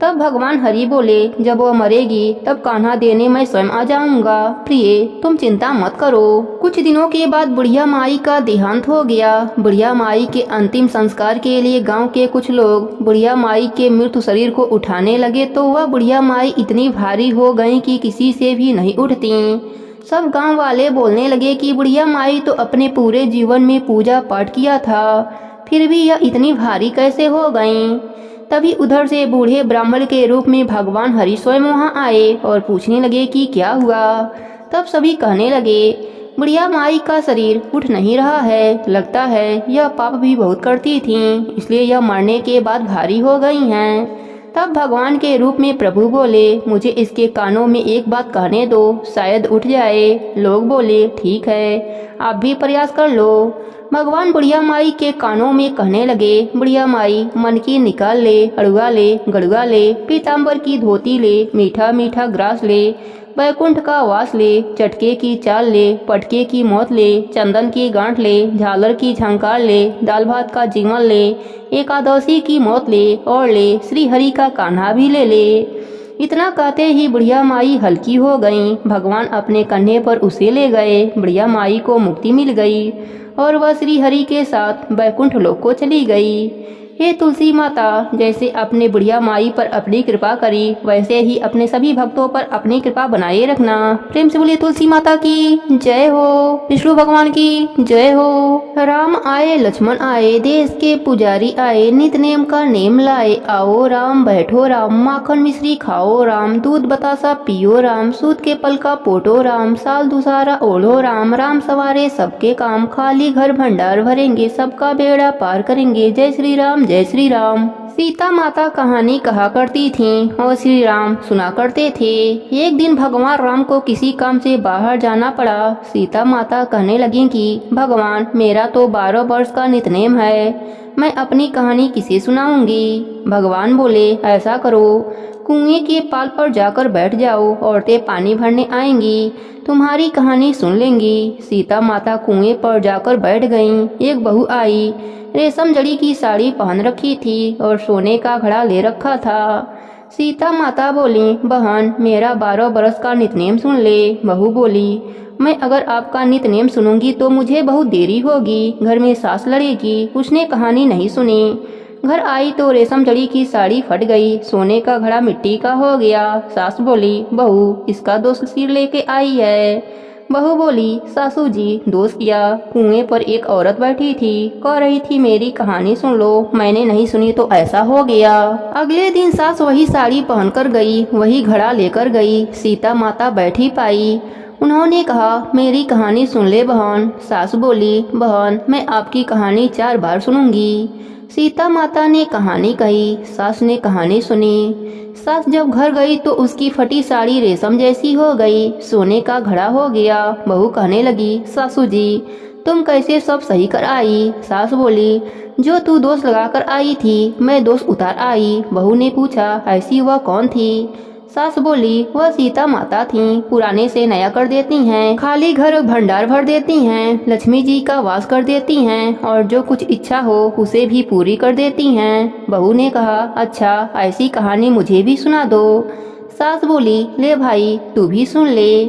तब भगवान हरि बोले, जब वह मरेगी तब कान्हा देने मैं स्वयं आ जाऊंगा। प्रिय, तुम चिंता मत करो। कुछ दिनों के बाद बुढ़िया माई का देहांत हो गया। बुढ़िया माई के अंतिम संस्कार के लिए गांव के कुछ लोग बुढ़िया माई के मृत शरीर को उठाने लगे तो वह बुढ़िया माई इतनी भारी हो गई कि किसी से भी नहीं उठती। सब गांव वाले बोलने लगे कि बुढ़िया माई तो अपने पूरे जीवन में पूजा पाठ किया था, फिर भी यह इतनी भारी कैसे हो गईं। तभी उधर से बूढ़े ब्राह्मण के रूप में भगवान हरि स्वयं वहाँ आए और पूछने लगे कि क्या हुआ। तब सभी कहने लगे, बुढ़िया माई का शरीर उठ नहीं रहा है, लगता है यह पाप भी बहुत करती थीं, इसलिए यह मरने के बाद भारी हो गई हैं। तब भगवान के रूप में प्रभु बोले, मुझे इसके कानों में एक बात कहने दो, शायद उठ जाए। लोग बोले, ठीक है, आप भी प्रयास कर लो। भगवान बुढ़िया माई के कानों में कहने लगे, बुढ़िया माई, मन की निकाल ले, अड़ुआ ले, गड़ुआ ले, पीताम्बर की धोती ले, मीठा मीठा ग्रास ले, बैकुंठ का वास ले, चटके की चाल ले, पटके की मौत ले, चंदन की गांठ ले, झालर की झंकार ले, दाल भात का जीवन ले, एकादशी की मौत ले, और ले श्री हरि का कान्हा भी ले ले। इतना कहते ही बुढ़िया माई हल्की हो गईं। भगवान अपने कंधे पर उसे ले गए। बुढ़िया माई को मुक्ति मिल गई और वह श्री हरि के साथ बैकुंठ लोक को चली गई। हे तुलसी माता, जैसे अपने बुढ़िया माई पर अपनी कृपा करी, वैसे ही अपने सभी भक्तों पर अपनी कृपा बनाए रखना। प्रेम से बोलिए तुलसी माता की जय हो, विष्णु भगवान की जय हो। राम आए लक्ष्मण आए, देश के पुजारी आए, नित नेम का नेम लाए। आओ राम बैठो राम, माखन मिश्री खाओ राम, दूध बतासा पियो राम, सूत के पल का पोटो राम, साल दुसारा ओढ़ो राम। राम सवारे सबके काम, खाली घर भंडार भरेंगे, सबका बेड़ा पार करेंगे। जय श्री राम जय श्री राम। सीता माता कहानी कहा करती थीं और श्री राम सुना करते थे। एक दिन भगवान राम को किसी काम से बाहर जाना पड़ा। सीता माता कहने लगी कि भगवान, मेरा तो 12 वर्ष का नितनेम है, मैं अपनी कहानी किसे सुनाऊंगी। भगवान बोले, ऐसा करो, कुएं के पाल पर जाकर बैठ जाओ, औरतें पानी भरने आएंगी, तुम्हारी कहानी सुन लेंगी। सीता माता कुएं पर जाकर बैठ गईं। एक बहू आई, रेशम जड़ी की साड़ी पहन रखी थी और सोने का घड़ा ले रखा था। सीता माता बोली, बहन, मेरा 12 बरस का नितनेम सुन ले। बहू बोली, मैं अगर आपका नितनेम सुनूंगी तो मुझे बहुत देरी होगी, घर में सास लड़ेगी। उसने कहानी नहीं सुनी। घर आई तो रेशम जड़ी की साड़ी फट गई, सोने का घड़ा मिट्टी का हो गया। सास बोली, बहू, इसका दोष सिर लेके आई है। बहू बोली, सासू जी, दोष किया। कुएं पर एक औरत बैठी थी, कह रही थी मेरी कहानी सुन लो, मैंने नहीं सुनी तो ऐसा हो गया। अगले दिन सास वही साड़ी पहनकर गई, वही घड़ा लेकर गई। सीता माता बैठी पाई। उन्होंने कहा, मेरी कहानी सुन ले बहन। सास बोली, बहन, मैं आपकी कहानी 4 बार सुनूंगी। सीता माता ने कहानी कही, सास ने कहानी सुनी। सास जब घर गई तो उसकी फटी साड़ी रेशम जैसी हो गई, सोने का घड़ा हो गया। बहू कहने लगी, सासू जी, तुम कैसे सब सही कर आई। सास बोली, जो तू दोष लगाकर आई थी, मैं दोष उतार आई। बहू ने पूछा, ऐसी वह कौन थी। सास बोली, वह सीता माता थीं, पुराने से नया कर देती हैं, खाली घर भंडार भर देती हैं, लक्ष्मी जी का वास कर देती हैं और जो कुछ इच्छा हो उसे भी पूरी कर देती हैं। बहू ने कहा, अच्छा, ऐसी कहानी मुझे भी सुना दो। सास बोली, ले भाई, तू भी सुन ले।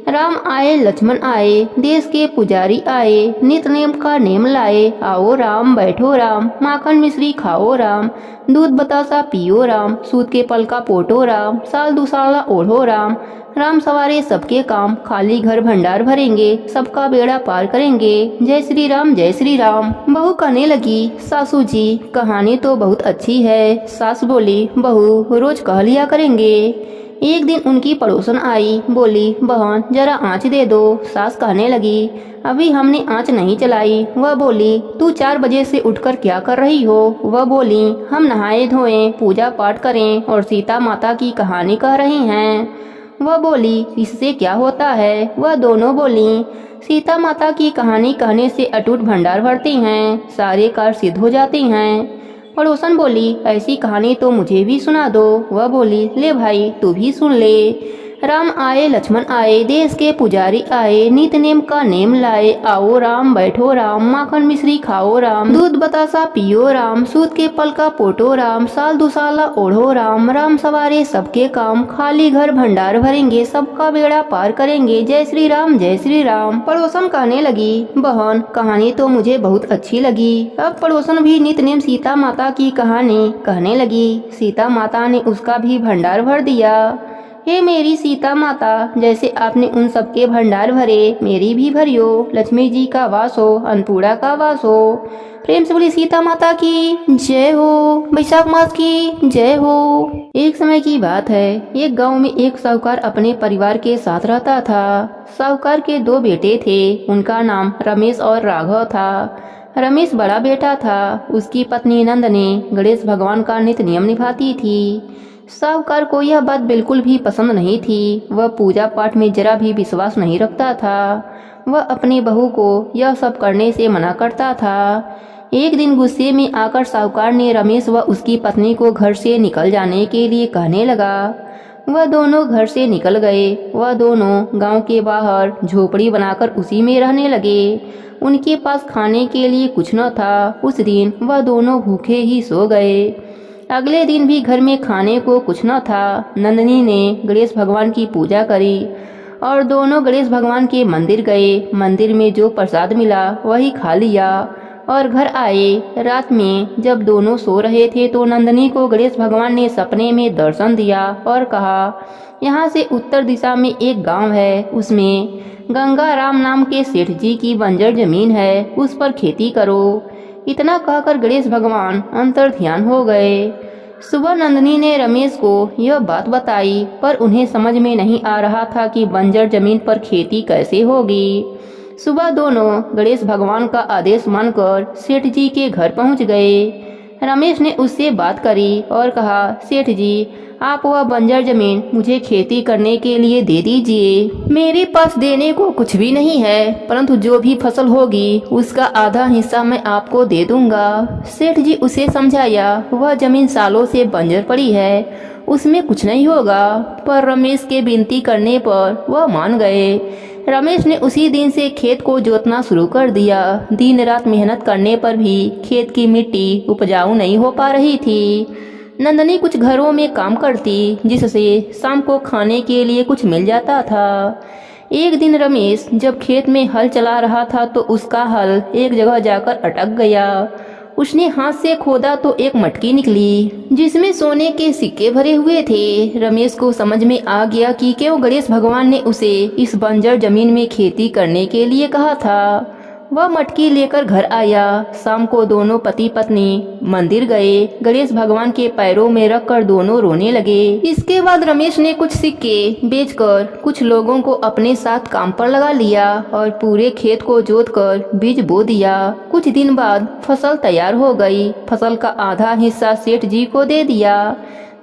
राम आए लक्ष्मण आए, देश के पुजारी आए, नित नेम का नेम लाए। आओ राम बैठो राम, माखन मिश्री खाओ राम, दूध बतासा पियो राम, सूत के पल का पोटो राम, साल दुसाला ओढ़ो राम। राम सवारे सबके काम, खाली घर भंडार भरेंगे, सबका बेड़ा पार करेंगे। जय श्री राम जय श्री राम। बहू कहने लगी, सासू जी, कहानी तो बहुत अच्छी है। सास बोली, बहू, रोज कह लिया करेंगे। एक दिन उनकी पड़ोसन आई, बोली, बहन, जरा आँच दे दो। सास कहने लगी, अभी हमने आँच नहीं चलाई। वह बोली, तू 4 बजे से उठकर क्या कर रही हो। वह बोली, हम नहाए धोएं, पूजा पाठ करें और सीता माता की कहानी कह रही हैं। वह बोली, इससे क्या होता है। वह दोनों बोली, सीता माता की कहानी कहने से अटूट भंडार भरते हैं, सारे कार्य सिद्ध हो जाते हैं। पड़ोसन बोली, ऐसी कहानी तो मुझे भी सुना दो। वह बोली, ले भाई, तू भी सुन ले। राम आए लक्ष्मण आए, देश के पुजारी आए, नित नेम का नेम लाए, आओ राम बैठो राम, माखन मिश्री खाओ राम, दूध बतासा पियो राम, सूत के पल का पोटो राम, साल दुसाला ओढ़ो राम, राम सवारे सबके काम, खाली घर भंडार भरेंगे, सबका बेड़ा पार करेंगे, जय श्री राम जय श्री राम। पड़ोसन कहने लगी, बहन कहानी तो मुझे बहुत अच्छी लगी। अब पड़ोसन भी नित नेम सीता माता की कहानी कहने लगी। सीता माता ने उसका भी भंडार भर दिया। हे मेरी सीता माता, जैसे आपने उन सबके भंडार भरे, मेरी भी भरियो। लक्ष्मी जी का वास हो, अन्नपूर्णा का वास हो। प्रेम से बोली सीता माता की जय हो, वैशाख मास की जय हो। एक समय की बात है, एक गांव में एक साहूकार अपने परिवार के साथ रहता था। साहूकार के 2 बेटे थे, उनका नाम रमेश और राघव था। रमेश बड़ा बेटा था, उसकी पत्नी नंदनी गणेश भगवान का नित्य नियम निभाती थी। साहूकार को यह बात बिल्कुल भी पसंद नहीं थी। वह पूजा पाठ में जरा भी विश्वास नहीं रखता था। वह अपनी बहू को यह सब करने से मना करता था। एक दिन गुस्से में आकर साहूकार ने रमेश व उसकी पत्नी को घर से निकल जाने के लिए कहने लगा। वह दोनों घर से निकल गए। वह दोनों गांव के बाहर झोपड़ी बनाकर उसी में रहने लगे। उनके पास खाने के लिए कुछ न था। उस दिन वह दोनों भूखे ही सो गए। अगले दिन भी घर में खाने को कुछ न था। नंदिनी ने गणेश भगवान की पूजा करी और दोनों गणेश भगवान के मंदिर गए। मंदिर में जो प्रसाद मिला वही खा लिया और घर आए। रात में जब दोनों सो रहे थे तो नंदिनी को गणेश भगवान ने सपने में दर्शन दिया और कहा, यहाँ से उत्तर दिशा में एक गांव है, उसमें गंगा राम नाम के सेठ जी की बंजर जमीन है, उस पर खेती करो। इतना कहकर गणेश भगवान अंतर ध्यान हो गए। सुबह नंदिनी ने रमेश को यह बात बताई, पर उन्हें समझ में नहीं आ रहा था कि बंजर जमीन पर खेती कैसे होगी। सुबह दोनों गणेश भगवान का आदेश मानकर सेठ जी के घर पहुंच गए। रमेश ने उससे बात करी और कहा, सेठ जी आप वह बंजर जमीन मुझे खेती करने के लिए दे दीजिए। मेरे पास देने को कुछ भी नहीं है, परंतु जो भी फसल होगी उसका आधा हिस्सा मैं आपको दे दूंगा। सेठ जी उसे समझाया, वह जमीन सालों से बंजर पड़ी है, उसमें कुछ नहीं होगा। पर रमेश के विनती करने पर वह मान गए। रमेश ने उसी दिन से खेत को जोतना शुरू कर दिया। दिन रात मेहनत करने पर भी खेत की मिट्टी उपजाऊ नहीं हो पा रही थी। नंदनी कुछ घरों में काम करती, जिससे शाम को खाने के लिए कुछ मिल जाता था। एक दिन रमेश जब खेत में हल चला रहा था तो उसका हल एक जगह जाकर अटक गया। उसने हाथ से खोदा तो एक मटकी निकली, जिसमें सोने के सिक्के भरे हुए थे। रमेश को समझ में आ गया कि क्यों गणेश भगवान ने उसे इस बंजर जमीन में खेती करने के लिए कहा था। वह मटकी लेकर घर आया। शाम को दोनों पति पत्नी मंदिर गए। गणेश भगवान के पैरों में रखकर दोनों रोने लगे। इसके बाद रमेश ने कुछ सिक्के बेचकर कुछ लोगों को अपने साथ काम पर लगा लिया और पूरे खेत को जोतकर बीज बो दिया। कुछ दिन बाद फसल तैयार हो गई। फसल का आधा हिस्सा सेठ जी को दे दिया।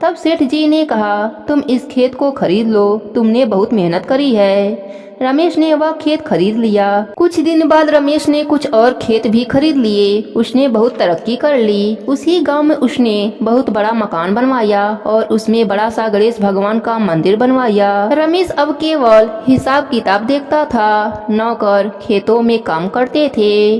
तब सेठ जी ने कहा, तुम इस खेत को खरीद लो, तुमने बहुत मेहनत करी है। रमेश ने वह खेत खरीद लिया। कुछ दिन बाद रमेश ने कुछ और खेत भी खरीद लिए। उसने बहुत तरक्की कर ली। उसी गांव में उसने बहुत बड़ा मकान बनवाया और उसमें बड़ा सा गणेश भगवान का मंदिर बनवाया। रमेश अब केवल हिसाब किताब देखता था। नौकर खेतों में काम करते थे।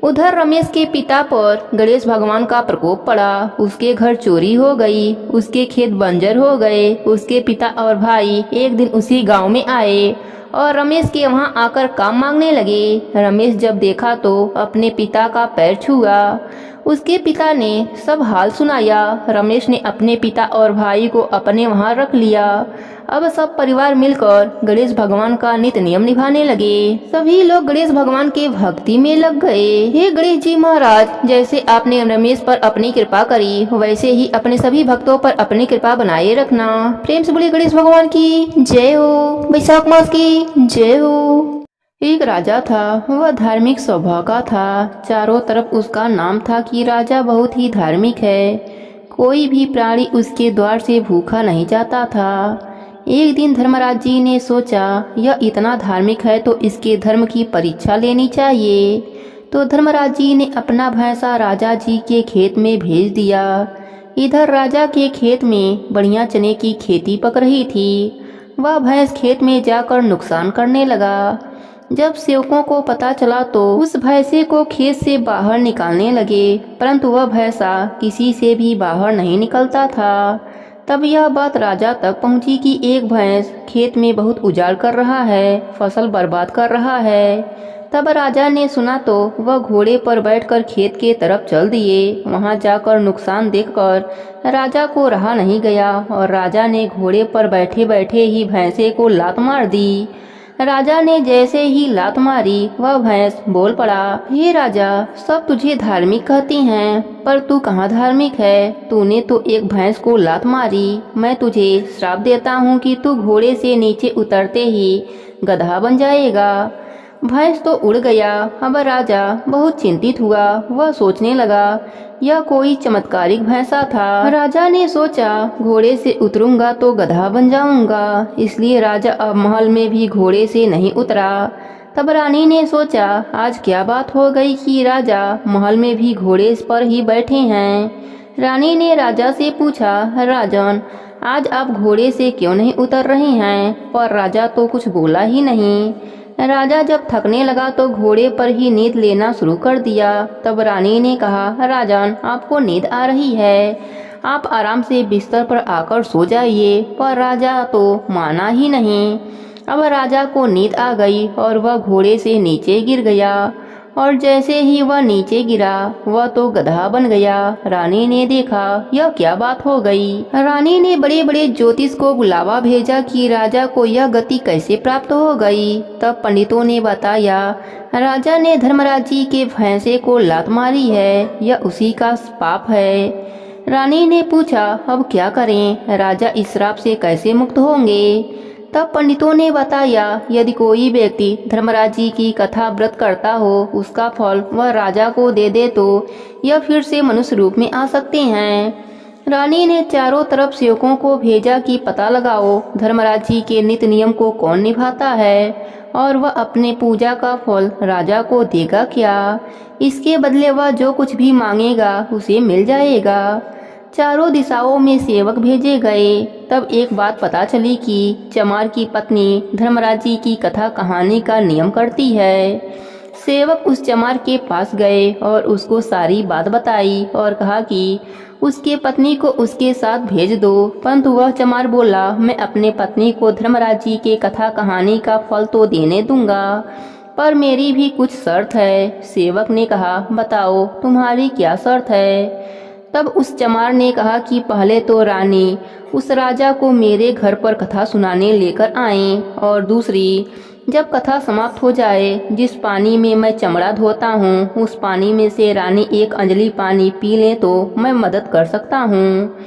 उधर रमेश के पिता पर गणेश भगवान का प्रकोप पड़ा। उसके घर चोरी हो गई, उसके खेत बंजर हो गए। उसके पिता और भाई एक दिन उसी गांव में आए और रमेश के वहां आकर काम मांगने लगे। रमेश जब देखा तो अपने पिता का पैर छुआ। उसके पिता ने सब हाल सुनाया। रमेश ने अपने पिता और भाई को अपने वहां रख लिया। अब सब परिवार मिलकर गणेश भगवान का नित्य नियम निभाने लगे। सभी लोग गणेश भगवान के भक्ति में लग गए। हे गणेश जी महाराज, जैसे आपने रमेश पर अपनी कृपा करी, वैसे ही अपने सभी भक्तों पर अपनी कृपा बनाए रखना। प्रेम से बोले गणेश भगवान की जय हो, वैशाख मास की जय हो। एक राजा था। वह धार्मिक स्वभाव का था। चारों तरफ उसका नाम था कि राजा बहुत ही धार्मिक है। कोई भी प्राणी उसके द्वार से भूखा नहीं जाता था। एक दिन धर्मराज जी ने सोचा, यह इतना धार्मिक है तो इसके धर्म की परीक्षा लेनी चाहिए। तो धर्मराज जी ने अपना भैंसा राजा जी के खेत में भेज दिया। इधर राजा के खेत में बढ़िया चने की खेती पक रही थी। वह भैंस खेत में जाकर नुकसान करने लगा। जब सेवकों को पता चला तो उस भैंसे को खेत से बाहर निकालने लगे, परंतु वह भैंसा किसी से भी बाहर नहीं निकलता था। तब यह बात राजा तक पहुंची कि एक भैंस खेत में बहुत उजाड़ कर रहा है, फसल बर्बाद कर रहा है। तब राजा ने सुना तो वह घोड़े पर बैठकर खेत के तरफ चल दिए। वहां जाकर नुकसान देखकर राजा को रहा नहीं गया और राजा ने घोड़े पर बैठे बैठे ही भैंसे को लात मार दी। राजा ने जैसे ही लात मारी वह भैंस बोल पड़ा, हे राजा, सब तुझे धार्मिक कहती हैं, पर तू कहाँ धार्मिक है। तूने तो एक भैंस को लात मारी। मैं तुझे श्राप देता हूँ कि तू घोड़े से नीचे उतरते ही गधा बन जाएगा। भैंस तो उड़ गया। अब राजा बहुत चिंतित हुआ। वह सोचने लगा, यह कोई चमत्कारिक भैंसा था। राजा ने सोचा, घोड़े से उतरूंगा तो गधा बन जाऊंगा, इसलिए राजा अब महल में भी घोड़े से नहीं उतरा। तब रानी ने सोचा, आज क्या बात हो गई कि राजा महल में भी घोड़े पर ही बैठे हैं। रानी ने राजा से पूछा, राजन, आज आप घोड़े से क्यों नहीं उतर रहे हैं? पर राजा तो कुछ बोला ही नहीं। राजा जब थकने लगा तो घोड़े पर ही नींद लेना शुरू कर दिया। तब रानी ने कहा, राजन, आपको नींद आ रही है, आप आराम से बिस्तर पर आकर सो जाइए। पर राजा तो माना ही नहीं। अब राजा को नींद आ गई और वह घोड़े से नीचे गिर गया और जैसे ही वह नीचे गिरा वह तो गधा बन गया। रानी ने देखा, यह क्या बात हो गई। रानी ने बड़े बड़े ज्योतिष को बुलावा भेजा कि राजा को यह गति कैसे प्राप्त हो गई। तब पंडितों ने बताया, राजा ने धर्मराज जी के भैंसे को लात मारी है, यह उसी का पाप है। रानी ने पूछा, अब क्या करें? राजा इस श्राप से कैसे मुक्त होंगे? तब पंडितों ने बताया, यदि कोई व्यक्ति धर्मराज जी की कथा व्रत करता हो, उसका फल वह राजा को दे दे तो यह फिर से मनुष्य रूप में आ सकते हैं। रानी ने चारों तरफ सेवकों को भेजा कि पता लगाओ धर्मराज जी के नित्य नियम को कौन निभाता है और वह अपने पूजा का फल राजा को देगा क्या। इसके बदले वह जो कुछ भी मांगेगा उसे मिल जाएगा। चारों दिशाओं में सेवक भेजे गए। तब एक बात पता चली कि चमार की पत्नी धर्मराज जी की कथा कहानी का नियम करती है। सेवक उस चमार के पास गए और उसको सारी बात बताई और कहा कि उसके पत्नी को उसके साथ भेज दो। परंतु वह चमार बोला, मैं अपने पत्नी को धर्मराज जी के कथा कहानी का फल तो देने दूंगा, पर मेरी भी कुछ शर्त है। सेवक ने कहा, बताओ तुम्हारी क्या शर्त है? तब उस चमार ने कहा कि पहले तो रानी उस राजा को मेरे घर पर कथा सुनाने लेकर आए और दूसरी, जब कथा समाप्त हो जाए, जिस पानी में मैं चमड़ा धोता हूँ उस पानी में से रानी एक अंजलि पानी पी ले तो मैं मदद कर सकता हूँ।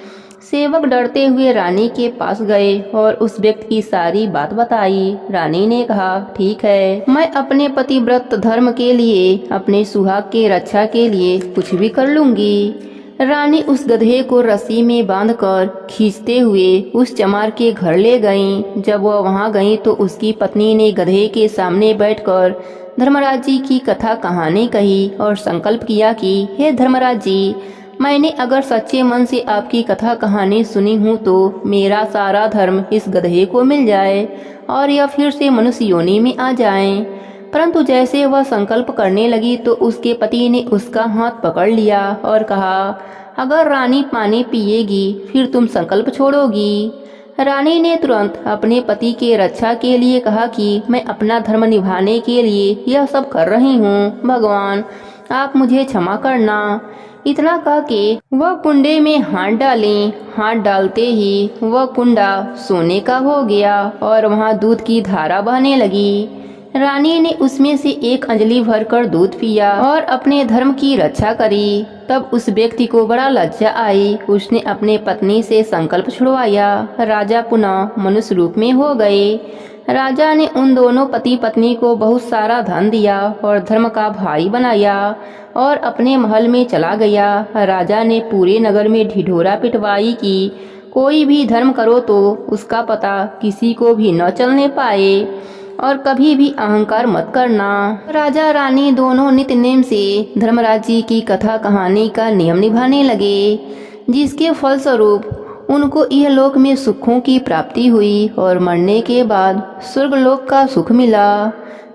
सेवक डरते हुए रानी के पास गए और उस व्यक्ति की सारी बात बताई। रानी ने कहा, ठीक है, मैं अपने पतिव्रत धर्म के लिए, अपने सुहाग के रक्षा के लिए कुछ भी कर लूंगी। रानी उस गधे को रस्सी में बांधकर खींचते हुए उस चमार के घर ले गईं। जब वह वहां गई तो उसकी पत्नी ने गधे के सामने बैठकर धर्मराज जी की कथा कहानी कही और संकल्प किया कि हे धर्मराज जी, मैंने अगर सच्चे मन से आपकी कथा कहानी सुनी हूँ तो मेरा सारा धर्म इस गधे को मिल जाए और यह फिर से मनुष्य योनि में आ जाए। परंतु जैसे वह संकल्प करने लगी तो उसके पति ने उसका हाथ पकड़ लिया और कहा, अगर रानी पानी पिएगी फिर तुम संकल्प छोड़ोगी। रानी ने तुरंत अपने पति के रक्षा के लिए कहा कि मैं अपना धर्म निभाने के लिए यह सब कर रही हूँ, भगवान आप मुझे क्षमा करना। इतना कह के वह कुंडे में हाथ डाले। हाथ डालते ही वह कुंडा सोने का हो गया और वहाँ दूध की धारा बहने लगी। रानी ने उसमें से एक अंजलि भरकर दूध पिया और अपने धर्म की रक्षा करी। तब उस व्यक्ति को बड़ा लज्जा आई। उसने अपने पत्नी से संकल्प छुड़वाया। राजा पुनः मनुष्य रूप में हो गए। राजा ने उन दोनों पति पत्नी को बहुत सारा धन दिया और धर्म का भाई बनाया और अपने महल में चला गया। राजा ने पूरे नगर में ढिढोरा पिटवाई कि कोई भी धर्म करो तो उसका पता किसी को भी न चलने पाए और कभी भी अहंकार मत करना। राजा रानी दोनों नित्य नेम से धर्मराज जी की कथा कहानी का नियम निभाने लगे, जिसके फलस्वरूप उनको यह लोक में सुखों की प्राप्ति हुई और मरने के बाद स्वर्गलोक का सुख मिला।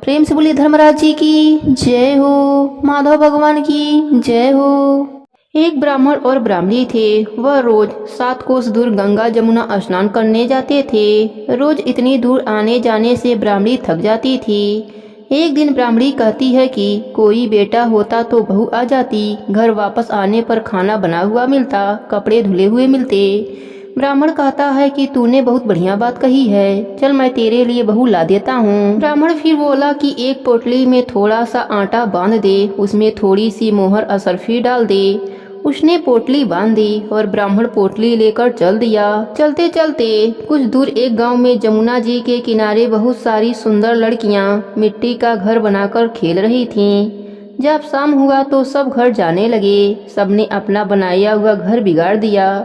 प्रेम से बोली धर्मराज जी की जय हो, माधव भगवान की जय हो। एक ब्राह्मण और ब्राह्मणी थे। वह रोज 7 कोस दूर गंगा जमुना स्नान करने जाते थे। रोज इतनी दूर आने जाने से ब्राह्मणी थक जाती थी। एक दिन ब्राह्मणी कहती है कि कोई बेटा होता तो बहू आ जाती, घर वापस आने पर खाना बना हुआ मिलता, कपड़े धुले हुए मिलते। ब्राह्मण कहता है कि तूने बहुत बढ़िया बात कही है, चल मैं तेरे लिए बहू ला देता हूँ। ब्राह्मण फिर बोला कि एक पोटली में थोड़ा सा आटा बांध दे, उसमें थोड़ी सी मोहर असरफी डाल दे। उसने पोटली बांध दी और ब्राह्मण पोटली लेकर चल दिया। चलते चलते कुछ दूर एक गांव में जमुना जी के किनारे बहुत सारी सुंदर लड़कियां मिट्टी का घर बनाकर खेल रही थीं। जब शाम हुआ तो सब घर जाने लगे। सबने अपना बनाया हुआ घर बिगाड़ दिया,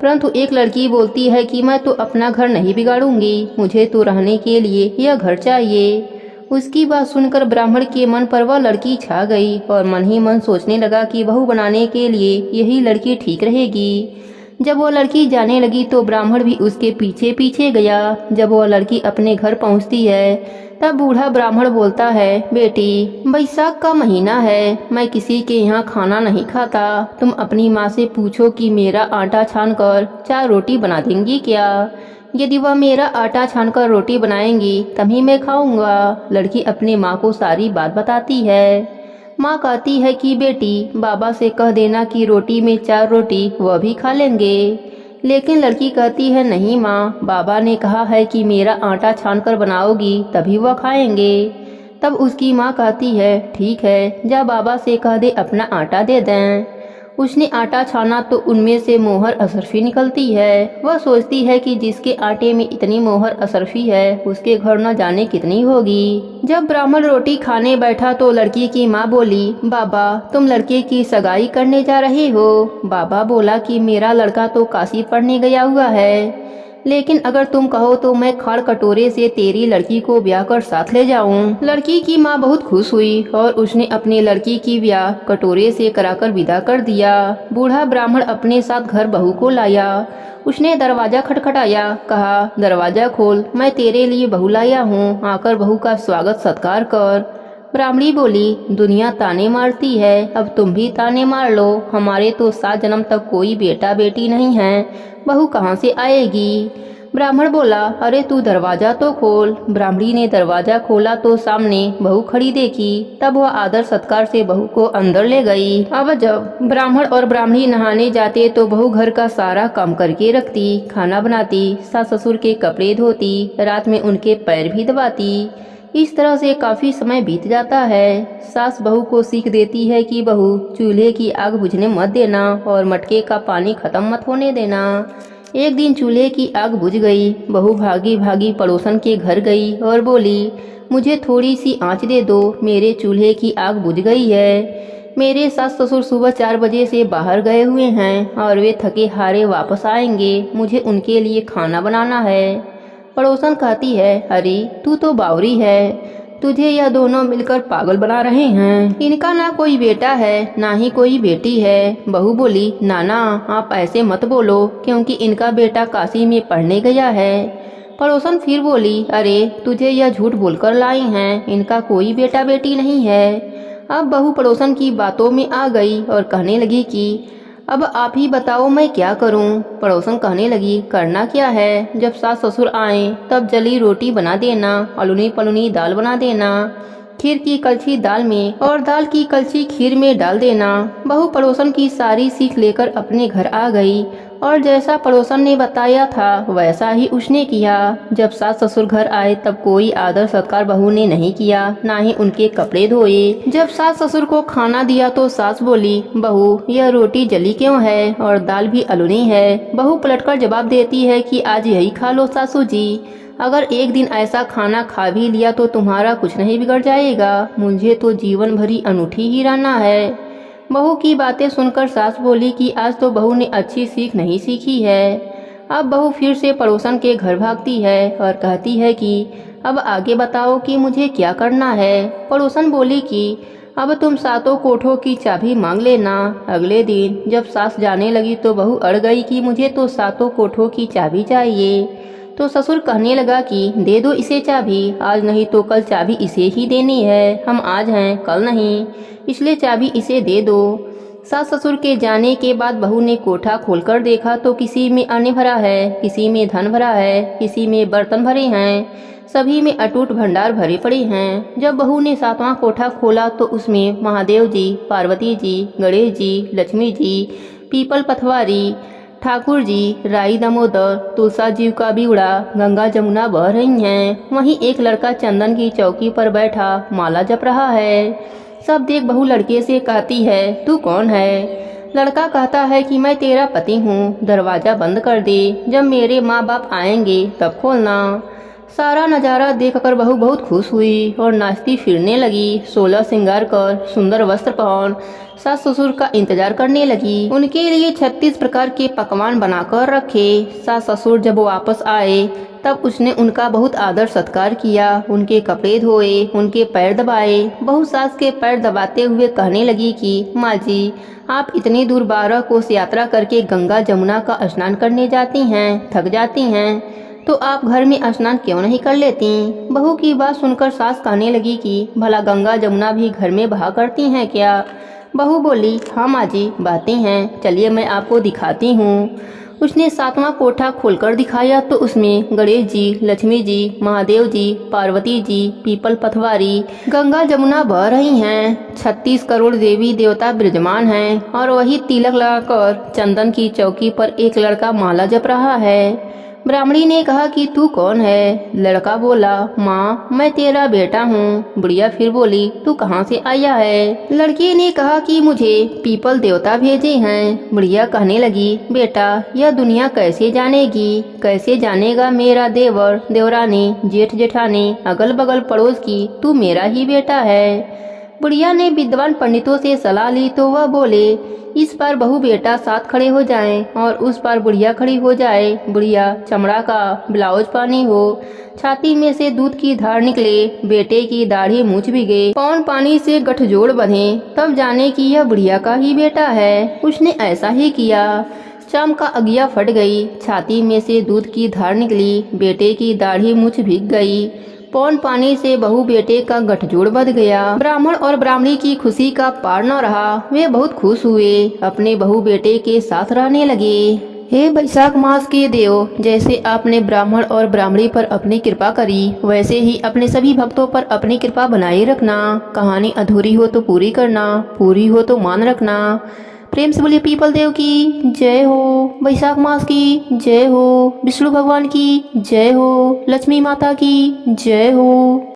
परंतु एक लड़की बोलती है कि मैं तो अपना घर नहीं बिगाड़ूंगी, मुझे तो रहने के लिए यह घर चाहिए। उसकी बात सुनकर ब्राह्मण के मन पर वह लड़की छा गई और मन ही मन सोचने लगा कि बहू बनाने के लिए यही लड़की ठीक रहेगी। जब वह लड़की जाने लगी तो ब्राह्मण भी उसके पीछे पीछे गया। जब वह लड़की अपने घर पहुंचती है तब बूढ़ा ब्राह्मण बोलता है, बेटी बैसाख का महीना है, मैं किसी के यहाँ खाना नहीं खाता, तुम अपनी माँ से पूछो कि मेरा आटा छान कर 4 रोटी बना देंगी क्या? यदि वह मेरा आटा छानकर रोटी बनाएंगी तभी मैं खाऊंगा। लड़की अपनी माँ को सारी बात बताती है। माँ कहती है कि बेटी बाबा से कह देना कि रोटी में 4 रोटी वह भी खा लेंगे। लेकिन लड़की कहती है, नहीं माँ, बाबा ने कहा है कि मेरा आटा छानकर बनाओगी तभी वह खाएंगे। तब उसकी माँ कहती है, ठीक है, जा बाबा से कह दे अपना आटा दे दें। उसने आटा छाना तो उनमें से मोहर असरफी निकलती है। वह सोचती है कि जिसके आटे में इतनी मोहर असरफी है उसके घर न जाने कितनी होगी। जब ब्राह्मण रोटी खाने बैठा तो लड़की की माँ बोली, बाबा तुम लड़के की सगाई करने जा रहे हो? बाबा बोला कि मेरा लड़का तो काशी पढ़ने गया हुआ है, लेकिन अगर तुम कहो तो मैं खाड़ कटोरे से तेरी लड़की को ब्याह कर साथ ले जाऊं। लड़की की माँ बहुत खुश हुई और उसने अपनी लड़की की ब्याह कटोरे से कराकर विदा कर दिया। बूढ़ा ब्राह्मण अपने साथ घर बहू को लाया। उसने दरवाजा खटखटाया, कहा, दरवाजा खोल, मैं तेरे लिए बहू लाया हूँ, आकर बहू का स्वागत सत्कार कर। ब्राह्मणी बोली, दुनिया ताने मारती है, अब तुम भी ताने मार लो, हमारे तो 7 जन्म तक कोई बेटा बेटी नहीं है, बहू कहाँ से आएगी? ब्राह्मण बोला, अरे तू दरवाजा तो खोल। ब्राह्मणी ने दरवाजा खोला तो सामने बहू खड़ी देखी। तब वह आदर सत्कार से बहू को अंदर ले गई। अब जब ब्राह्मण और ब्राह्मणी नहाने जाते तो बहू घर का सारा काम करके रखती, खाना बनाती, सास ससुर के कपड़े धोती, रात में उनके पैर भी दबाती। इस तरह से काफी समय बीत जाता है। सास बहू को सीख देती है कि बहू चूल्हे की आग बुझने मत देना और मटके का पानी खत्म मत होने देना। एक दिन चूल्हे की आग बुझ गई। बहू भागी भागी पड़ोसन के घर गई और बोली, मुझे थोड़ी सी आंच दे दो, मेरे चूल्हे की आग बुझ गई है। मेरे सास ससुर सुबह 4 बजे से बाहर गए हुए हैं और वे थके हारे वापस आएंगे, मुझे उनके लिए खाना बनाना है। पड़ोसन कहती है, अरे तू तो बावरी है, तुझे यह दोनों मिलकर पागल बना रहे हैं। इनका ना कोई बेटा है ना ही कोई बेटी है। बहू बोली, नाना आप ऐसे मत बोलो, क्योंकि इनका बेटा काशी में पढ़ने गया है। पड़ोसन फिर बोली, अरे तुझे यह झूठ बोलकर लाई हैं, इनका कोई बेटा बेटी नहीं है। अब बहू पड़ोसन की बातों में आ गई और कहने लगी कि अब आप ही बताओ मैं क्या करूं। पड़ोसन कहने लगी, करना क्या है, जब सास ससुर आए तब जली रोटी बना देना, अलुनी पलुनी दाल बना देना, खीर की कलछी दाल में और दाल की कलछी खीर में डाल देना। बहू पड़ोसन की सारी सीख लेकर अपने घर आ गई और जैसा पड़ोसन ने बताया था वैसा ही उसने किया। जब सास ससुर घर आए तब कोई आदर सत्कार बहू ने नहीं किया, ना ही उनके कपड़े धोए। जब सास ससुर को खाना दिया तो सास बोली, बहू यह रोटी जली क्यों है और दाल भी अलुनी है। बहू पलटकर जवाब देती है कि आज यही खा लो सासू जी, अगर एक दिन ऐसा खाना खा भी लिया तो तुम्हारा कुछ नहीं बिगड़ जाएगा, मुझे तो जीवन भरी अनूठी ही रहना है। बहू की बातें सुनकर सास बोली कि आज तो बहू ने अच्छी सीख नहीं सीखी है। अब बहू फिर से पड़ोसन के घर भागती है और कहती है कि अब आगे बताओ कि मुझे क्या करना है। पड़ोसन बोली कि अब तुम सातों कोठों की चाबी मांग लेना। अगले दिन जब सास जाने लगी तो बहू अड़ गई कि मुझे तो सातों कोठों की चाबी चाहिए। तो ससुर कहने लगा कि दे दो इसे चाबी, आज नहीं तो कल चाबी इसे ही देनी है, हम आज हैं कल नहीं, इसलिए चाबी इसे दे दो। सास ससुर के जाने के बाद बहू ने कोठा खोलकर देखा तो किसी में अन्न भरा है, किसी में धन भरा है, किसी में बर्तन भरे हैं, सभी में अटूट भंडार भरे पड़े हैं। जब बहू ने सातवां कोठा खोला तो उसमें महादेव जी, पार्वती जी, गणेश जी, लक्ष्मी जी, पीपल पथवारी, ठाकुर जी, राई दामोदर, तुलसा जी का बीड़ा, गंगा जमुना बह रही हैं। वहीं एक लड़का चंदन की चौकी पर बैठा माला जप रहा है। सब देख बहू लड़के से कहती है, तू कौन है? लड़का कहता है कि मैं तेरा पति हूँ, दरवाजा बंद कर दे, जब मेरे माँ बाप आएंगे तब खोलना। सारा नज़ारा देखकर बहू बहुत खुश हुई और नाचती फिरने लगी। 16 श्रृंगार कर, सुंदर वस्त्र पहन सास ससुर का इंतजार करने लगी। उनके लिए 36 प्रकार के पकवान बनाकर रखे। सास ससुर जब वापस आए तब उसने उनका बहुत आदर सत्कार किया, उनके कपड़े धोए, उनके पैर दबाए। बहू सास के पैर दबाते हुए कहने लगी कि माँ जी, आप इतनी दूर 12 कोस यात्रा करके गंगा जमुना का स्नान करने जाती हैं, थक जाती हैं, तो आप घर में स्नान क्यों नहीं कर लेती? बहू की बात सुनकर सास कहने लगी कि भला गंगा जमुना भी घर में बहा करती हैं क्या? बहू बोली, हाँ माँ जी, बहती हैं, चलिए मैं आपको दिखाती हूँ। उसने सातवां कोठा खोलकर दिखाया तो उसमें गणेश जी, लक्ष्मी जी, महादेव जी, पार्वती जी, पीपल पथवारी, गंगा जमुना बह रही हैं। 36 करोड़ देवी देवता विराजमान हैं और वही तिलक लगाकर चंदन की चौकी पर एक लड़का माला जप रहा है। ब्राह्मणी ने कहा कि तू कौन है? लड़का बोला, माँ मैं तेरा बेटा हूँ। बुढ़िया फिर बोली, तू कहाँ से आया है? लड़की ने कहा कि मुझे पीपल देवता भेजे हैं। बुढ़िया कहने लगी, बेटा यह दुनिया कैसे जानेगी, कैसे जानेगा मेरा देवर देवरानी, जेठ जेठानी, अगल बगल पड़ोस की तू मेरा ही बेटा है। बुढ़िया ने विद्वान पंडितों से सलाह ली तो वह बोले, इस पार बहू बेटा साथ खड़े हो जाएं और उस पार बुढ़िया खड़ी हो जाए। बुढ़िया चमड़ा का ब्लाउज पहनी हो, छाती में से दूध की धार निकले, बेटे की दाढ़ी मूछ भीगे, पौन पानी से गठजोड़ बंधे, तब जाने कि यह बुढ़िया का ही बेटा है। उसने ऐसा ही किया। चाम का अगिया फट गई, छाती में से दूध की धार निकली, बेटे की दाढ़ी मूछ भीग गई, पौन पानी से बहू बेटे का गठजोड़ बंध गया। ब्राह्मण और ब्राह्मणी की खुशी का पार न रहा। वे बहुत खुश हुए, अपने बहू बेटे के साथ रहने लगे। हे बैसाख मास के देव, जैसे आपने ब्राह्मण और ब्राह्मणी पर अपनी कृपा करी, वैसे ही अपने सभी भक्तों पर अपनी कृपा बनाए रखना। कहानी अधूरी हो तो पूरी करना, पूरी हो तो मान रखना। प्रेम से बोलिए पीपल देव की जय हो, बैसाख मास की जय हो, विष्णु भगवान की जय हो, लक्ष्मी माता की जय हो।